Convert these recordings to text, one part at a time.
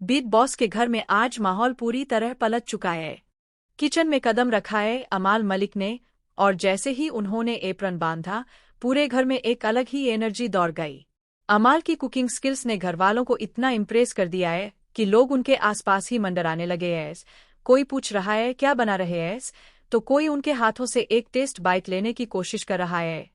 Big boss के घर में आज माहौल पूरी तरह पलट चुका है। किचन में कदम रखा है अमाल मलिक ने, और जैसे ही उन्होंने एप्रन बांधा, पूरे घर में एक अलग ही एनर्जी दौड़ गई। अमाल की कुकिंग स्किल्स ने घरवालों को इतना इम्प्रेस कर दिया है कि लोग उनके आसपास ही मंडराने लगे हैं। कोई पूछ रहा है क्या बना रहे हैं, तो कोई उनके हाथों से एक टेस्ट बाइट लेने की कोशिश कर रहा है।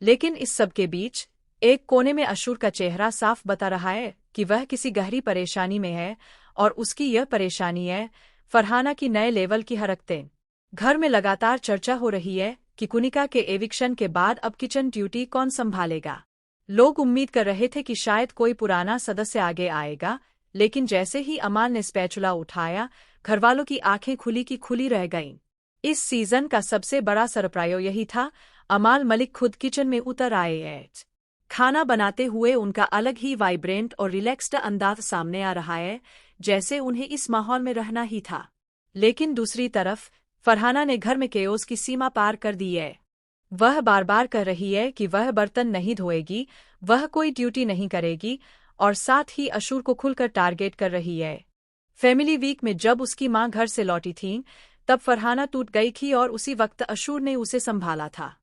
लेकिन इस सब के बीच एक कोने में अशूर का चेहरा साफ बता रहा है कि वह किसी गहरी परेशानी में है, और उसकी यह परेशानी है फरहाना की नए लेवल की हरकतें। घर में लगातार चर्चा हो रही है कि कुनिका के एविक्शन के बाद अब किचन ड्यूटी कौन संभालेगा। लोग उम्मीद कर रहे थे कि शायद कोई पुराना सदस्य आगे आएगा, लेकिन जैसे ही अमाल ने स्पैचुला उठाया, घरवालों की आंखें खुली की खुली रह गईं। इस सीजन का सबसे बड़ा सरप्राइज यही था, अमाल मलिक खुद किचन में उतर आए हैं। खाना बनाते हुए उनका अलग ही वाइब्रेंट और रिलैक्स्ड अंदाज सामने आ रहा है, जैसे उन्हें इस माहौल में रहना ही था। लेकिन दूसरी तरफ फरहाना ने घर में केओस की सीमा पार कर दी है। वह बार बार कह रही है कि वह बर्तन नहीं धोएगी, वह कोई ड्यूटी नहीं करेगी, और साथ ही अशूर को खुलकर टारगेट कर रही है। फैमिली वीक में जब उसकी मां घर से लौटी थीं, तब फरहाना टूट गई थी और उसी वक्त अशूर ने उसे संभाला था।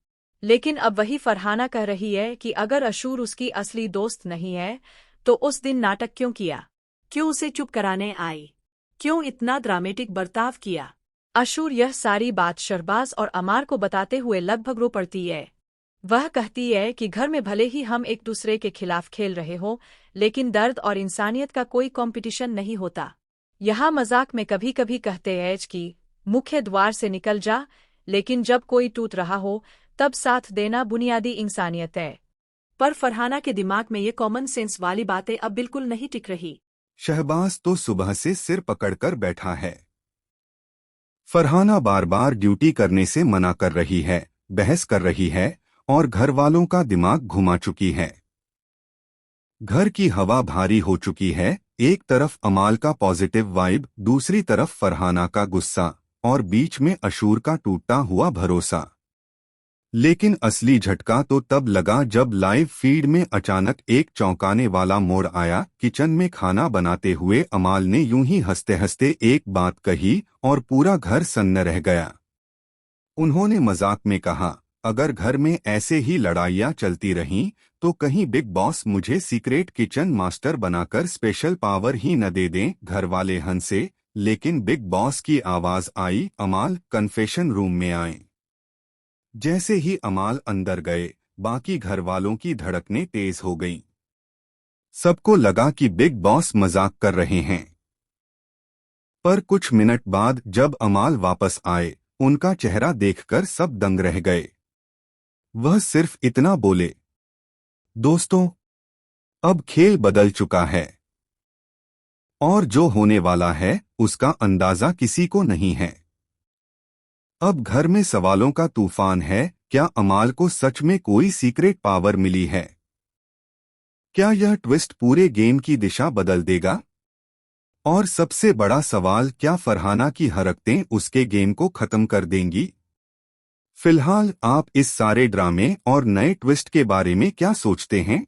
लेकिन अब वही फरहाना कह रही है कि अगर अशूर उसकी असली दोस्त नहीं है, तो उस दिन नाटक क्यों किया? क्यों उसे चुप कराने आई? क्यों इतना ड्रामेटिक बर्ताव किया? अशूर यह सारी बात शहबाज और अमार को बताते हुए लगभग रो पड़ती है। वह कहती है कि घर में भले ही हम एक दूसरे के खिलाफ खेल रहे हो, लेकिन दर्द और इंसानियत का कोई कंपटीशन नहीं होता। यहाँ मजाक में कभी कभी कहते हैं कि मुख्य द्वार से निकल जा, लेकिन जब कोई टूट रहा हो तब साथ देना बुनियादी इंसानियत है। पर फरहाना के दिमाग में ये कॉमन सेंस वाली बातें अब बिल्कुल नहीं टिक रही। शहबाज तो सुबह से सिर पकड़कर बैठा है। फरहाना बार बार ड्यूटी करने से मना कर रही है, बहस कर रही है और घर वालों का दिमाग घुमा चुकी है। घर की हवा भारी हो चुकी है। एक तरफ अमाल का पॉजिटिव वाइब, दूसरी तरफ फरहाना का गुस्सा, और बीच में अशूर का टूटता हुआ भरोसा। लेकिन असली झटका तो तब लगा जब लाइव फीड में अचानक एक चौंकाने वाला मोड़ आया। किचन में खाना बनाते हुए अमाल ने यूं ही हंसते हंसते एक बात कही और पूरा घर सन्न रह गया। उन्होंने मजाक में कहा, अगर घर में ऐसे ही लड़ाइयाँ चलती रहीं तो कहीं बिग बॉस मुझे सीक्रेट किचन मास्टर बनाकर स्पेशल पावर ही न दे दें। घर वाले हंसे, लेकिन बिग बॉस की आवाज आई, अमाल कन्फेशन रूम में आए। जैसे ही अमाल अंदर गए, बाकी घर वालों की धड़कनें तेज हो गईं। सबको लगा कि बिग बॉस मजाक कर रहे हैं। पर कुछ मिनट बाद जब अमाल वापस आए, उनका चेहरा देखकर सब दंग रह गए। वह सिर्फ इतना बोले, दोस्तों, अब खेल बदल चुका है और जो होने वाला है उसका अंदाजा किसी को नहीं है। अब घर में सवालों का तूफान है। क्या अमाल को सच में कोई सीक्रेट पावर मिली है? क्या यह ट्विस्ट पूरे गेम की दिशा बदल देगा? और सबसे बड़ा सवाल, क्या फरहाना की हरकतें उसके गेम को खत्म कर देंगी? फिलहाल आप इस सारे ड्रामे और नए ट्विस्ट के बारे में क्या सोचते हैं?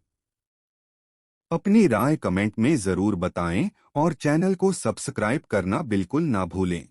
अपनी राय कमेंट में जरूर बताएं और चैनल को सब्सक्राइब करना बिल्कुल ना भूलें।